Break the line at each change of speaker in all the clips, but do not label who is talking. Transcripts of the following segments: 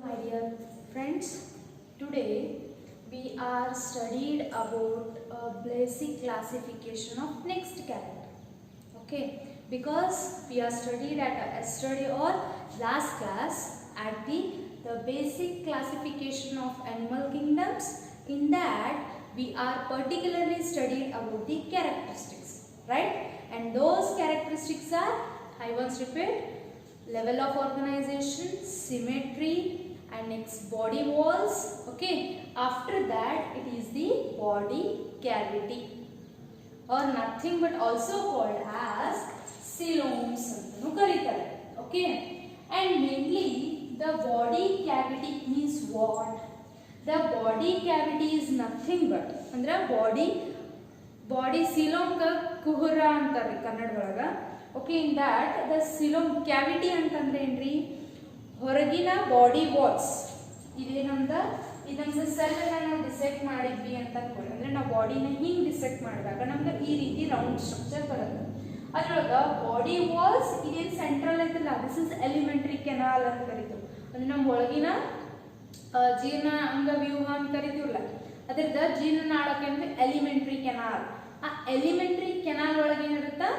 My dear friends, today we are studied about a basic classification of next character. Okay, because we are studied at yesterday or last class at the basic classification of animal kingdoms. In that we are particularly studied about the characteristics, right? And those characteristics are, I once repeat, level of organization, symmetry, and next body walls. Okay, after that it is the body cavity or nothing but also called as coeloms antanu karitare. Okay, and mainly the body cavity means what? The body cavity is nothing but andre body coelom ka kuhura anತಾರೆ Kannada ಒಳಗ. Okay, in that the coelom cavity ಅಂತಂದ್ರೆ ಏನ್ರಿ, ಹೊರಗಿನ body walls. ಇದೇ ನಮ್ದು cell ಅನ್ನ ನಾವು dissect ಮಾಡಿದ್ವಿ ಅಂತ ಅನ್ಕೊಳ್ಳಿ. ಅಂದ್ರೆ ನಾವು ಬಾಡಿನ ಹಿಂಗ್ ಡಿಸೆಕ್ಟ್ ಮಾಡಿದಾಗ ನಮ್ಗೆ ಈ ರೀತಿ ರೌಂಡ್ ಸ್ಟ್ರಕ್ಚರ್ ಬರುತ್ತೆ. ಅದ್ರೊಳಗ ಬಾಡಿ ವಾಲ್ಸ್ ಇದೇನು ಸೆಂಟ್ರಲ್ ಐತಲ್ಲ, ದಿಸ್ ಇಸ್ ಎಲಿಮೆಂಟರಿ ಕೆನಾಲ್ ಅಂತ ಕರಿತೀವಿ. ಅಂದ್ರೆ ನಮ್ಮ ಒಳಗಿನ ಜೀರ್ಣ ಅಂಗ ವ್ಯೂಹ ಅಂತ ಕರಿತೀವಲ್ಲ, ಅದ್ರದ್ದು ಜೀರ್ಣನಾಳಕ್ಕೆ ಅಂದ್ರೆ ಎಲಿಮೆಂಟರಿ ಕೆನಾಲ್. ಆ ಎಲಿಮೆಂಟರಿ ಕೆನಾಲ್ ಒಳಗೆ ಏನಿರುತ್ತಾ,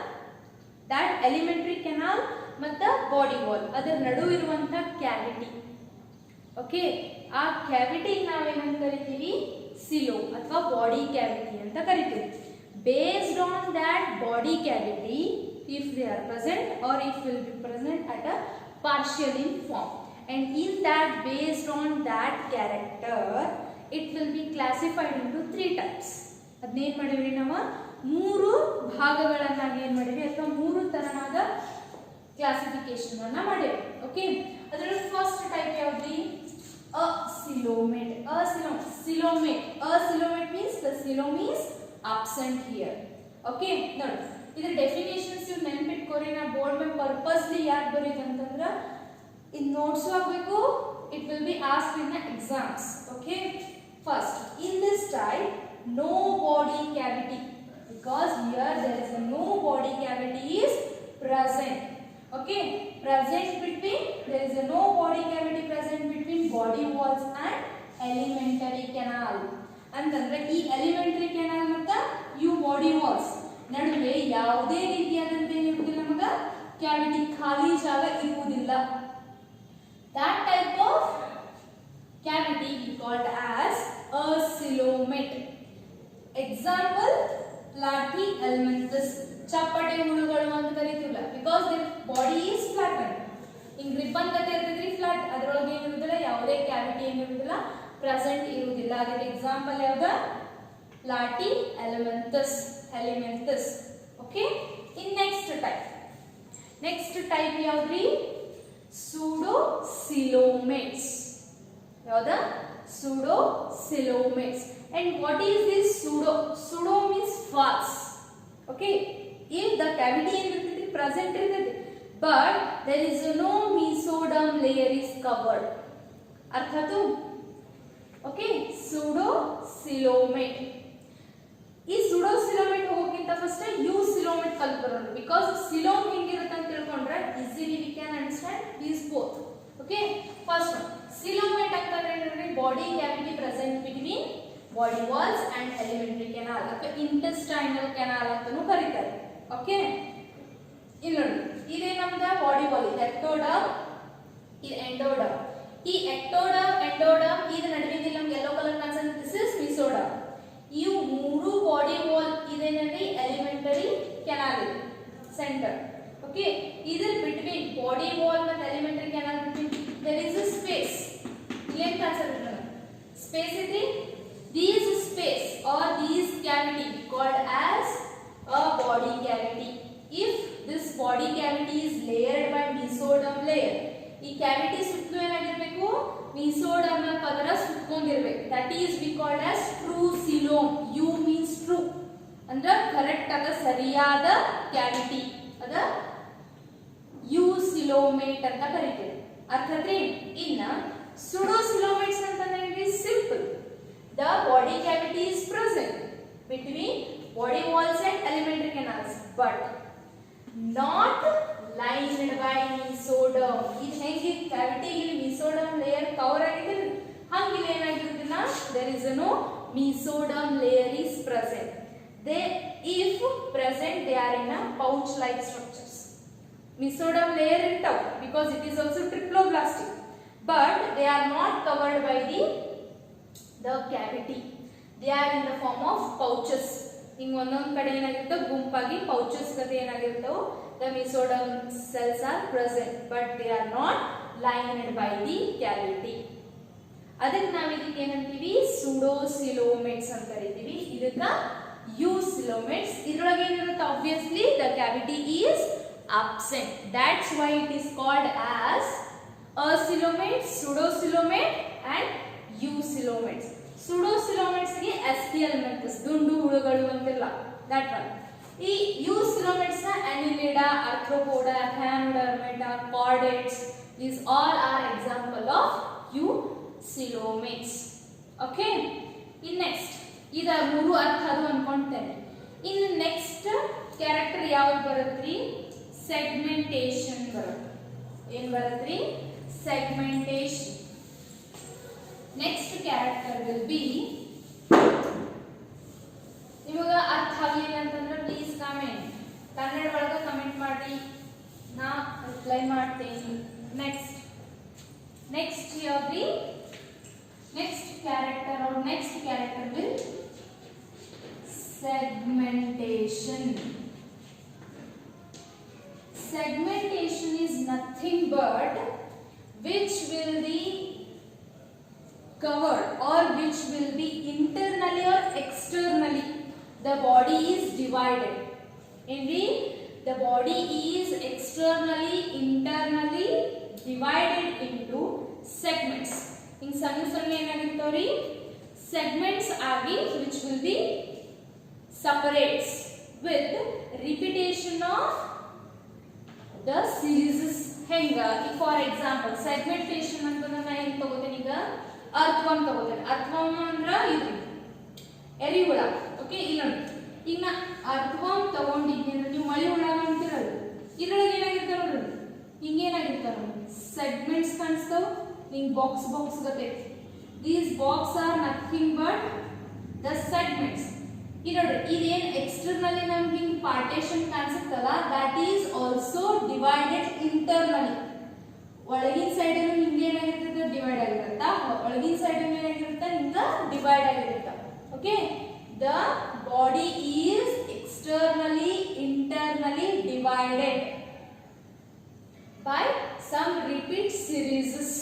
that elementary canal ಮತ್ತು ಬಾಡಿ ವಾಲ್ ಅದರ ನಡುವೆ ಇರುವಂತ ಕ್ಯಾವಿಟಿ. ಓಕೆ, ಆ ಕ್ಯಾವಿಟಿ ನಾವೇನಂತ ಕರಿತೀವಿ, ಸಿಲೋಮ್ ಅಥವಾ ಬಾಡಿ ಕ್ಯಾವಿಟಿ ಅಂತ ಕರಿತೀವಿ. Based on that body cavity, if they are present or if will be present at a partial in form, and in that based on that character it will be classified into 3 types. ಅದನ್ನೇನು ಮಾಡಿವ್ರಿ ನಾವು, 3 ಭಾಗಗಳನ್ನಾಗಿ ಏನು ಮಾಡಿವಿ ಅಥವಾ 3 ತರನಾದ classification ಅನ್ನ ಮಾಡಿವಿ. Okay, ಅದರಲ್ಲಿ first type ಯಾವ್ದು, acoelomate. Acoelomate means the coelom is absent here. Okay, ನೋಡಿ ಇದರ ಡೆಫಿನೇಷನ್ಸ್ ನೀವು ನೆನಪಿಟ್ಕೋರಿ. ನಾ ಬೋರ್ಡ್ ಮೇಲೆ ಪರ್ಪಸ್ಲಿ ಯಾಕೆ ಬರೀತು ಅಂತಂದ್ರೆ ಇದು ನೋಟ್ಸ್ ಆಗಬೇಕು. It will B asked in the exams. Okay, first in this type no body cavity, because here there is no body cavity is present. Okay, there is no body cavity present between body walls and elementary canal. ಅಂತಂದ್ರೆ ಈ elementary canal ಮತ್ತು ಇವು body walls ನಡುವೆ ಯಾವುದೇ ರೀತಿಯಾದಂತೆ ಏನಿರುವುದಿಲ್ಲ, ನಮಗ cavity ಖಾಲಿ ಜಾಗ ಇರುವುದಿಲ್ಲ. that type of cavity is called as asilomate. Example Platyhelminthes, ಚಪ್ಪಟೆ ಹುಳುಗಳು ಅಂತ ಕರಿತೀವಲ್ಲ, because their body is flattened. ಹಿಂಗ್ ರಿಬ್ಬನ್ ಗತೆ ಇರ್ತೈತ್ರಿ ಫ್ಲಾಟ್, ಅದರೊಳಗೆ ಏನಿರುವುದಿಲ್ಲ, ಯಾವುದೇ ಕ್ಯಾವಿಟಿ ಏನಿರುವುದಿಲ್ಲ, ಪ್ರೆಸೆಂಟ್ ಇರುವುದಿಲ್ಲ. ಅದಕ್ಕೆ ಎಕ್ಸಾಂಪಲ್ ಯಾವ್ದು, Platyhelminthes. Okay, in next type ಯಾವ್ದ್ರಿ, ಸೂಡೋಸಿಲೋಮೇಟ್ಸ್. ಯಾವ್ದ, pseudocoelomates. And what is this pseudo? Pseudo means false. Okay, if the cavity is present but there is no mesoderm layer is covered. ಅರ್ಥಾತು? Okay, pseudocoelomate. ಈ pseudocoelomate ಹೋಗೋಕ್ಕಿಂತ first eucoelomate ಕಲ್ತು ಬರೋಣ. Because coelom ಹೆಂಗಿರುತ್ತೆ ಅಂತ ತಿಳ್ಕೊಂಡ್ರೆ easily we can understand these both. Okay, first one, coelomate ಅಂತಂದ್ರೆ ಏನಂದ್ರೆ body cavity present between body walls and alimentary canal ಅಥವಾ intestinal canal ಅಂತಾನೂ ಕರೀತಾರೆ. ಓಕೆ, ಇಲ್ಲಿ ನೋಡಿ, ಇದೇ ನಮ್ದ ಬಾಡಿ ವಾಲ್, ಇದು ಎಕ್ಟೋಡರ್ಮ್, ಇದು ಎಂಡೋಡರ್ಮ್. ಈ ಎಂಡೋಡರ್ಮ್ ಇದು ನಡುವಿನ ನಮ್ಗೆ ಯೆಲ್ಲೋ ಕಲರ್ ಕಾಣಿಸುತ್ತೆ, ದಿಸ್ ಇಸ್ ಮಿಸೋಡರ್ಮ್. ಇವು 3 ಬಾಡಿ ವಾಲ್ ಇದೇನಲ್ಲಿ ಎಲಿಮೆಂಟರಿ ಕೆನಾಲ್ ಇದೆ ಸೆಂಟರ್. ಓಕೆ, ಇದರ ಬಿಟ್ವೀನ್ ಬಾಡಿ ವಾಲ್ ಮತ್ತು alimentary canal between there is a space. ಇಲ್ಲೇನು ಕಾಣಿಸುತ್ತೆ, ಸ್ಪೇಸ್ ಇದೆ. These space or these cavity called as a body cavity. If this body cavity is layered by mesoderm layer, ಈ cavity ಸುತ್ತಲೂ ಏನಾಗಿರಬೇಕು, mesoderm ಪದರ ಸುತ್ತಕೊಂಡಿರಬೇಕು. That is we called as true coelom. U means true, ಅಂದ್ರೆ correct ಆದ ಸರಿಯಾದ cavity, ಅದ eucoelomate ಅಂತ ಕರೀತೀವಿ. ಅರ್ಥಾತ್ರಿ? ಇನ್ನ pseudocoelomates ಅಂತಂದ್ರೆ simple. The body cavity is present between body walls and elementary canals, but not lined by mesoderm. ಇದು ಹೆಂಗೆ ಕ್ಯಾವಿಟಿ ಇಲ್ಲಿ mesoderm layer cover there is no mesoderm layer is present. They, if present, they are in a pouch like structures. Mesoderm layer irtav because it is also triploblastic, but they are not covered by the cavity. They are in the form of pouches. ಹಿಂಗ ಒಂದೊಂದು ಕಡೆ ಏನಾಗಿರ್ತವೆ ಗುಂಪಾಗಿ pouches ಗತೆ ಏನಾಗಿರ್ತವೆ. The mesoderm cells are present but they are not lined by the cavity. ಅದಕ್ಕೆ ನಾವು ಇದಕ್ಕೆ ಏನಂತೀವಿ pseudocoelomates ಅಂತ ಕರಿತೀವಿ. ಇದಕ್ಕ eucoelomates. ಇದರೊಳಗೆ ಏನಿರುತ್ತೆ obviously the cavity is absent. That's why it is called as acoelomate, pseudocoelomate and eucoelomates. Pseudocoelomates ಗೆ asphelminths ದುಂಡು ಹುಳುಗಳು ಅಂತಿಲ್ಲ, that one. ಈ eucoelomates ನ annelida, arthropoda, cyanodermata, chordates, these all are example of eucoelomates. Okay, in next ಇದ ಮೂರು ಅರ್ಥ ಅದು ಅನ್ಕೊಂತೇನೆ. ಇನ್ ನೆಕ್ಸ್ಟ್ ಕ್ಯಾರೆಕ್ಟರ್ ಯಾವ್ದು ಬರುತ್ತ್ರಿ? ಸೆಗ್ಮೆಂಟೇಶನ್ ಬರುತ್ತೆ. ಏನ್ ಬರುತ್ತ್ರಿ? Segmentation. Next character will be, ನಿಮಗ ಅರ್ಥ ಆಗಲಿಲ್ಲ ಅಂತಂದ್ರೆ ಪ್ಲೀಸ್ ಕಮೆಂಟ್, ಕನ್ನಡ ಒಳಗ ಕಮೆಂಟ್ ಮಾಡಿ, ನಾ ರಿಪ್ಲೈ ಮಾಡ್ತೇನೆ. ನೆಕ್ಸ್ಟ್ ಯಾವ್ದ್ರಿ? Next character will segmentation. Segmentation is nothing but which will be covered or which will be internally or externally the body is divided. Indeed, the body is externally, internally divided into segments. In ಸಣ್ಣ ಏನಾಗಿರ್ತಾವ್ರಿ? segments ಆಗಿ which will be separates with repetition of the series. ಹೆಂಗ? for example segmentation ಅಂತಂದ್ರೆ ನಾ ಏನು ತಗೋತೀನಿ? ಈಗ ಅರ್ಥವಂ ತಗೋತೀನಿ. ಅರ್ಥವಂ ಅಂದ್ರ ಇದು ಎರಿಹುಳ. ಓಕೆ, ಇಲ್ಲ ಈಗ ನಾ ಅರ್ಥವಂ ತಗೊಂಡಿದ್ದೀನಿ ಅಂದ್ರೆ ನೀವು ಮಳಿ ಹುಳ ಅಂತಿರಲ್ಲ, ಇದ್ರೊಳಗೆ ಏನಾಗಿರ್ತಾವ ನೋಡ್ರಿ, ಹಿಂಗೇನಾಗಿರ್ತಾವ ಸೆಗ್ಮೆಂಟ್ಸ್ ಕಾಣಿಸ್ತಾವ, ಹಿಂಗ್ ಬಾಕ್ಸ್ ಗತೆ. these box are nothing but the segments. ನೋಡ್ರಿ, ಇದೇನ್ ಎಕ್ಸ್ಟರ್ನಲಿ ನಮ್ಗೆ ಹಿಂಗ್ ಪಾರ್ಟೇಷನ್ ಕಾಣಿಸುತ್ತಲ್ಲ, that is also divided internally. ಒಳಗಿನ ಸೈಡ್ ಹಿಂಗೆ ಏನಾಗಿರ್ತದೆ? ಡಿವೈಡ್ ಆಗಿರುತ್ತ. ಒಳಗಿನ ಸೈಡ್ ಏನಾಗಿರುತ್ತೆ? ಹಿಂಗ ಡಿವೈಡ್ ಆಗಿರುತ್ತೆ. Okay, the body is externally, internally divided by some repeat series.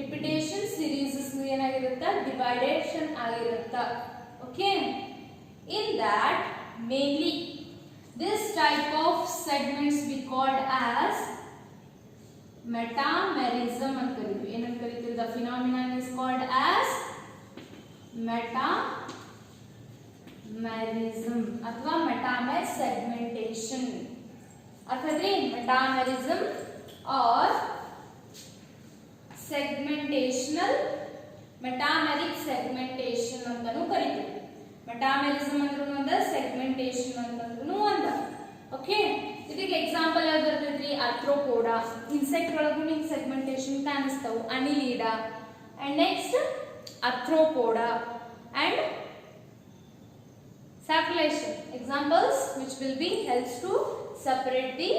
Repetition series ಏನಾಗಿರುತ್ತೆ? ಡಿವೈಡೇಷನ್ ಆಗಿರುತ್ತೆ. Okay, in that mainly this type of segments we called as metamerism ಅಂತ ಕರೀತೀವಿ. ಏನಂತ ಕರೀತೀವಿ? the phenomenon is called as metamerism ಅಥವಾ metamer segmentation. ಅರ್ಥಾತ್ರಿ metamerism or segmentational metameric segmentation ಅಂತಾನೂ ಕರೀತೀವಿ. Metamerism ಅಂದ್ರೂ ಒಂದ, ಸೆಗ್ಮೆಂಟೇಷನ್ ಅಂತಂದ್ರೂ ಒಂದ. ಓಕೆ, ಇದಕ್ಕೆ ಎಕ್ಸಾಂಪಲ್ ಯಾವ್ದು ಬರ್ತೈತ್ರಿ? ಆರ್ಥ್ರೋಪೋಡಾ. ಇನ್ಸೆಕ್ಟ್ ಒಳಗೂ ನಿಮ್ಗೆ ಸೆಗ್ಮೆಂಟೇಷನ್ ಕಾಣಿಸ್ತಾವು. Annelida and next Arthropoda and sacculation examples which will be helps to separate the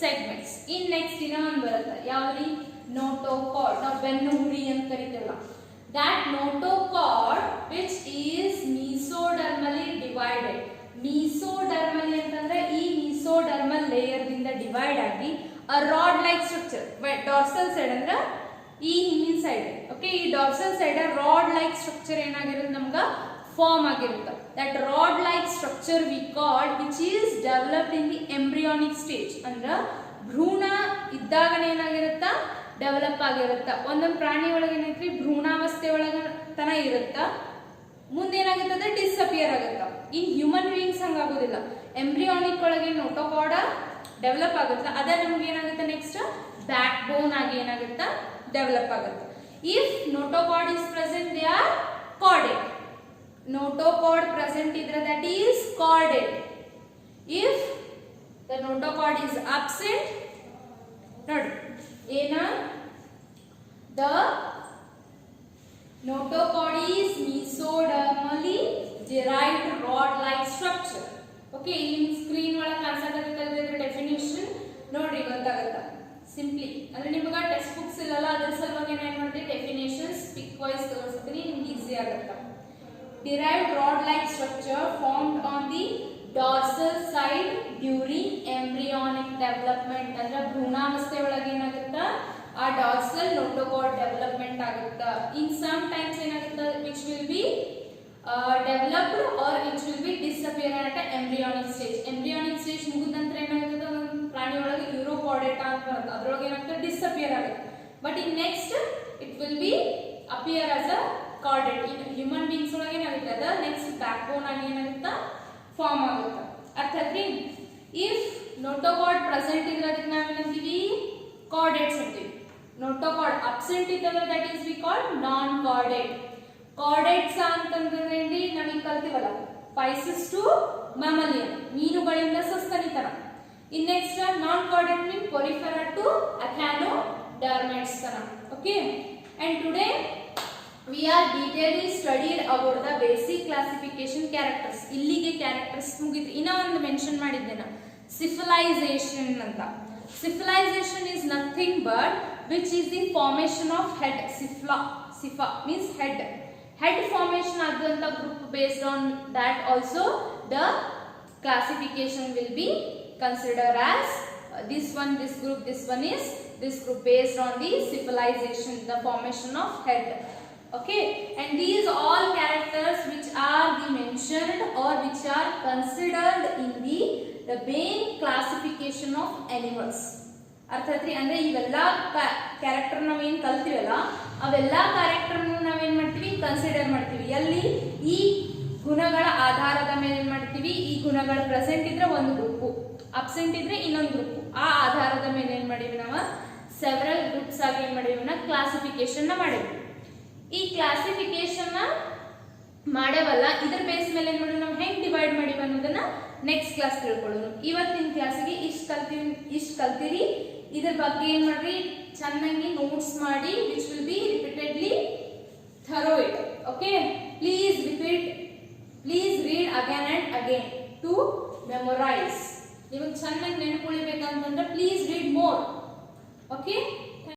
segments. In next ಇನ್ನೊಂದು ಬರುತ್ತೆ, ಯಾವ್ದ್ರಿ? ನೋಟೋಕಾರ್ಡ್. ನಾವು ಬೆನ್ನು ಹುರಿ ಅಂತ ಕರಿತೇವಲ್ಲ, that notochord which is mesodermally divided. mesodermally ಅಂತಂದ್ರೆ ಈ mesodermal layer ದಿಂದ ಡಿವೈಡ್ ಆಗಿ a rod like structure. dorsal side ಅಂದ್ರೆ ಈ ಹಿಂದಿನ ಸೈಡ್. ಓಕೆ, ಈ dorsal side rod like structure ಏನಾಗಿರುತ್ತೆ? ನಮ್ಗ ಫಾರ್ಮ್ ಆಗಿರುತ್ತೆ. that rod like structure we call which is developed in the embryonic stage. ಅಂದ್ರೆ ಭ್ರೂಣ ಇದ್ದಾಗನೇ ಏನಾಗಿರುತ್ತಾ? ಡೆವಲಪ್ ಆಗಿರುತ್ತ. ಒಂದೊಂದು ಪ್ರಾಣಿ ಒಳಗೆ ಏನೈತ್ರಿ? ಭ್ರೂಣಾವಸ್ಥೆ ಒಳಗ ತನ ಇರುತ್ತ, ಮುಂದೇನಾಗುತ್ತದೆ? ಡಿಸ್ಅಪಿಯರ್ ಆಗುತ್ತ. ಇನ್ ಹ್ಯೂಮನ್ ಬೀಯಿಂಗ್ಸ್ ಹಂಗಾಗೋದಿಲ್ಲ. ಎಂಬ್ರಿಯಾನಿಕ್ ಒಳಗೆ ನೋಟೋಕಾರ್ಡ ಡೆವಲಪ್ ಆಗುತ್ತೆ, ಅದೇ ನಮ್ಗೆ ಏನಾಗುತ್ತೆ? ನೆಕ್ಸ್ಟ್ ಬ್ಯಾಕ್ ಬೋನ್ ಆಗಿ ಏನಾಗುತ್ತ? ಡೆವಲಪ್ ಆಗುತ್ತೆ. If notochord is present, they are chordate. Notochord present ಇದ್ರೆ that is chordate. If the notochord is absent, ನೋಡಿ ಏನ? the Notochord is mesodermally derived rod-like structure. Okay, in screen ಒಳಗೆ ಕಾಣಿಸಕತ್ತೈತೆ ಇದರ ಡೆಫಿನಿಷನ್ ನೋಡ್ರಿ ಗೊತ್ತಾಗತ್ತ. ಸಿಂಪ್ಲಿ ಅಂದ್ರೆ ನಿಮಗೆ ಟೆಕ್ಸ್ಟ್ ಬುಕ್ಸ್ ಇಲ್ಲಲ್ಲ ಅದರ ಸಲುವಾಗಿ ಏನು ಮಾಡ್ತೀವಿ ಡೆಫಿನಿಷನ್ಸ್ ಪಿಕ್ ವೈಸ್ ತೋರಿಸ್ತೀನಿ ನಿಮಗೆ ಈಸಿ ಆಗುತ್ತೆ. Derived rod-like structure formed on the dorsal side during embryonic development. ಅಂದ್ರೆ ಭ್ರೂಣಾವಸ್ಥೆ ಒಳಗೆ ಏನಾಗುತ್ತೆ ಆ ಡಾರ್ಸಲ್ notochord ಡೆವಲಪ್ಮೆಂಟ್ ಆಗುತ್ತೆ. In some times ಏನಾಗುತ್ತೆ which will be developed or it will be disappear at embryonic stage. Embryonic stage ಮುಗಿದ ನಂತರ ಏನಾಗುತ್ತೆ ಒಂದು ಪ್ರಾಣಿ ಒಳಗೆ ಯೂರೋಪಾಡೇಟಾ ಅಂತ ಬರುತ್ತೆ ಅದರೊಳಗೆ ಏನಾಗುತ್ತೆ ಡಿಸಪಿಯರ್ ಆಗುತ್ತೆ. But in next it will be appear as a chordate. In human beings ಒಳಗೆ ಏನಾಗುತ್ತೆ ಅದ ನೆಕ್ಸ್ಟ್ ಬ್ಯಾಕ್ ಬೋನ್ ಆಗಿ ಏನಾಗುತ್ತೆ ಫಾರ್ಮ್ ಆಗುತ್ತೆ. ಅರ್ಥಾತ್ರಿ ಇಫ್ notochord ಪ್ರೆಸೆಂಟ್ ಇದ್ರೆ ಅದಕ್ಕೆ ನಾವೇನಂತೀವಿ ಕಾರ್ಡೆಟ್ಸ್ ಅಂತೀವಿ. notochord absent ಇದ್ದಾಗ that is we called non chordate. Chordates ಅಂತಂದ್ರೆ ಏನ್ರಿ ನಾವೀಗ ಕಲ್ತೀವಲ್ಲ ಪೈಸಸ್ ಟು ಮ್ಯಾಮಲಿಯನ್ ಮೀನುಗಳಿಂದ ಸಸ್ತನಿತನ. In next non chordate means Porifera to echinodermates ತನ. Okay and today we are detailedly studied about the basic classification characters. ಇಲ್ಲಿಗೆ characters ಮುಗಿತು. ಇನ್ನ ಒಂದು ಮೆನ್ಷನ್ ಮಾಡಿದ್ದೆ ನಾ ಸಿಫಿಲೈಸೇಷನ್ ಅಂತ. ಸಿಫಿಲೈಸೇಷನ್ is nothing but which is the formation of head. Sifa means head. Head formation ಆದಂತ group based on that also the classification will be considered as this one, this group, this one is this group based on the civilization, the formation of head. Okay, and these all characters which are the mentioned or which are considered in the main classification of animals. ಅರ್ಥಾತ್ರಿ ಅಂದ್ರೆ ಇವೆಲ್ಲ character ನಾವೇನ್ ಕಲ್ತೀವಲ್ಲ ಅವೆಲ್ಲ character ನಾವೇನ್ ಮಾಡ್ತೀವಿ consider ಮಾಡ್ತೀವಿ. ಎಲ್ಲಿ ಈ ಗುಣಗಳ ಆಧಾರದ ಮೇಲೆ ಏನ್ ಮಾಡ್ತೀವಿ ಈ ಗುಣಗಳು ಪ್ರೆಸೆಂಟ್ ಇದ್ರೆ ಒಂದು ಗ್ರೂಪ್ ಅಬ್ಸೆಂಟ್ ಇದ್ರೆ ಇನ್ನೊಂದು ಗ್ರೂಪ್ ಆ ಆಧಾರದ ಮೇಲೆ ಏನ್ ಮಾಡೀವಿ ನಾವು ಸೆವೆರಲ್ ಗ್ರೂಪ್ಸ್ ಆಗಿ ಏನ್ ಮಾಡೀವಿ ನಾವು ಕ್ಲಾಸಿಫಿಕೇಶನ್ ಮಾಡೀವಿ. ಈ ಕ್ಲಾಸಿಫಿಕೇಶನ್ ಮಾಡೇವಲ್ಲ ಇದ್ರ ಬೇಸ್ ಮೇಲೆ ಏನ್ ಮಾಡಿ ನಾವು ಹೆಂಗ್ ಡಿವೈಡ್ ಮಾಡಿವಿ ಅನ್ನೋದನ್ನ ನೆಕ್ಸ್ಟ್ ಕ್ಲಾಸ್ ತಿಳ್ಕೊಳ್ಳೋಣ. ಇವತ್ತಿನ ಕ್ಲಾಸಿಗೆ ಇಷ್ಟ ಕಲ್ತೀರಿ. ಇದ್ರ ಬಗ್ಗೆ ಏನ್ ಮಾಡ್ರಿ ಚೆನ್ನಾಗಿ ನೋಟ್ಸ್ ಮಾಡಿ which will B repeatedly thorough it. Okay, please repeat